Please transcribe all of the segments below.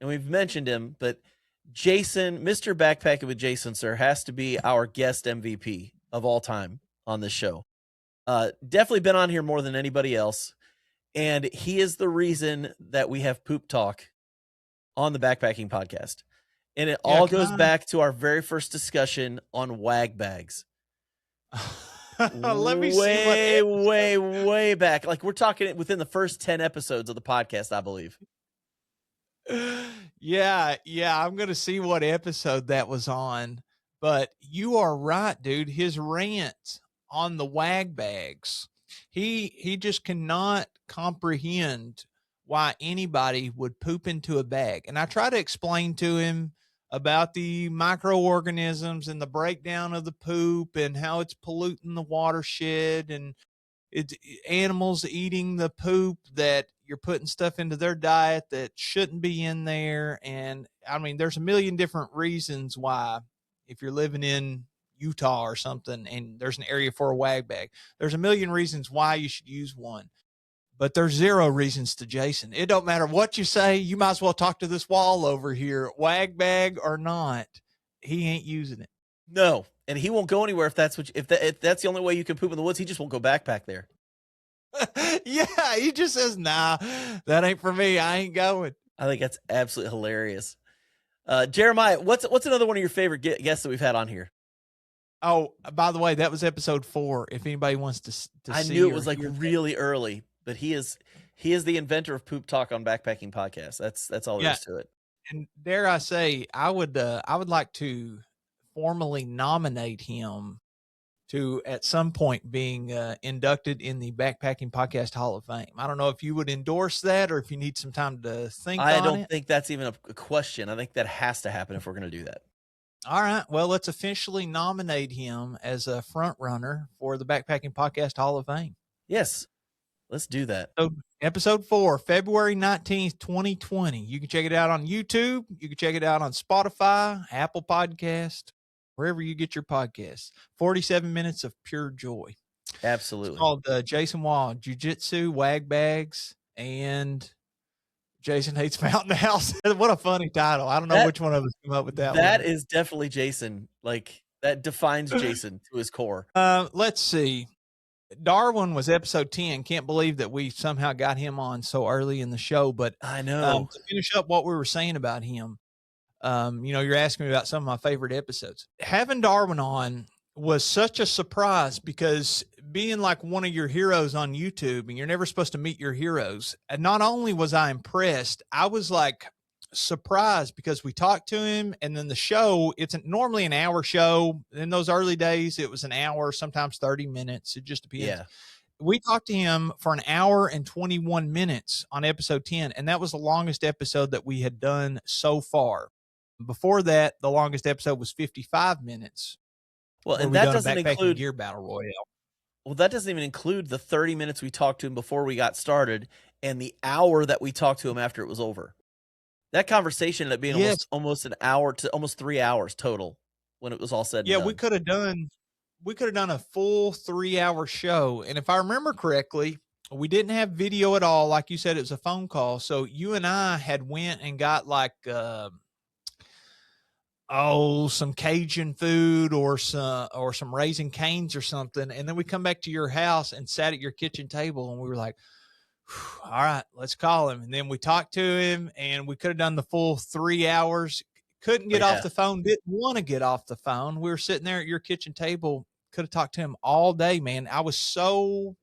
and we've mentioned him, but Jason, Mr. Backpacking with Jason, sir, has to be our guest MVP of all time on this show. Definitely been on here more than anybody else, and he is the reason that we have poop talk on the Backpacking podcast. And it Yeah, all goes back to our very first discussion on wag bags. Let me see what way back. Like we're talking within the first 10 episodes of the podcast, I believe. Yeah, I'm gonna see what episode that was on. But you are right, dude. His rant on the wag bags. He just cannot comprehend why anybody would poop into a bag. And I try to explain to him about the microorganisms and the breakdown of the poop and how it's polluting the watershed and it's animals eating the poop that you're putting stuff into their diet that shouldn't be in there. And I mean, there's a million different reasons why, if you're living in Utah or something and there's an area for a wag bag, there's a million reasons why you should use one. But there's zero reasons to Jason. It don't matter what you say. You might as well talk to this wall over here, wag bag or not. He ain't using it. No, and he won't go anywhere if that's if that's the only way you can poop in the woods. He just won't go backpack there. Yeah, he just says, "Nah, that ain't for me. I ain't going." I think that's absolutely hilarious. Jeremiah, what's another one of your favorite guests that we've had on here? Oh, by the way, that was episode 4. If anybody wants to I see knew it was like really early, but he is the inventor of poop talk on Backpacking Podcast. That's all there is to it. And dare I say, I would like to formally nominate him to at some point being inducted in the Backpacking Podcast Hall of Fame. I don't know if you would endorse that or if you need some time to think on it. I don't think that's even a question. I think that has to happen if we're going to do that. All right. Well, let's officially nominate him as a front runner for the Backpacking Podcast Hall of Fame. Yes. Let's do that. So, episode 4, February 19th, 2020. You can check it out on YouTube. You can check it out on Spotify, Apple Podcast, wherever you get your podcasts. 47 minutes of pure joy. Absolutely. It's called Jason Wall, Jiu-Jitsu, Wag Bags, and Jason Hates Mountain House. What a funny title. I don't know which one of us came up with that one. That is definitely Jason. Like, that defines Jason to his core. Let's see. Darwin was episode 10. Can't believe that we somehow got him on so early in the show. But I know. To finish up what we were saying about him, you're asking me about some of my favorite episodes. Having Darwin on was such a surprise because being like one of your heroes on YouTube, and you're never supposed to meet your heroes. And not only was I impressed, I was like surprised because we talked to him, and then the show, it's normally an hour show. In those early days, it was an hour, sometimes 30 minutes. It just depends. Yeah. We talked to him for an hour and 21 minutes on episode 10, and that was the longest episode that we had done so far. Before that, the longest episode was 55 minutes. Well, and that doesn't include Gear Battle Royale. Well, that doesn't even include the 30 minutes we talked to him before we got started and the hour that we talked to him after it was over. That conversation ended up being almost an hour to almost 3 hours total when it was all said and done. We could have done a full 3-hour show. And if I remember correctly, we didn't have video at all. Like you said, it was a phone call. So you and I had went and got like, some Cajun food or some Raising Cane's or something. And then we come back to your house and sat at your kitchen table, and we were like, all right, let's call him. And then we talked to him, and we could have done the full 3 hours. Couldn't get off the phone. Didn't want to get off the phone. We were sitting there at your kitchen table. Could have talked to him all day, man. I was so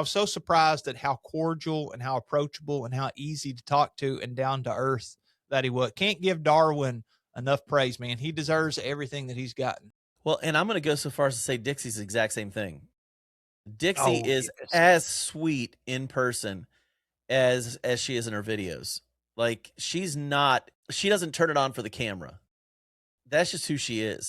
surprised at how cordial and how approachable and how easy to talk to and down to earth that he was. Can't give Darwin enough praise, man. He deserves everything that he's gotten. Well, and I'm going to go so far as to say Dixie's the exact same thing. Dixie is as sweet in person as she is in her videos. Like, she doesn't turn it on for the camera. That's just who she is.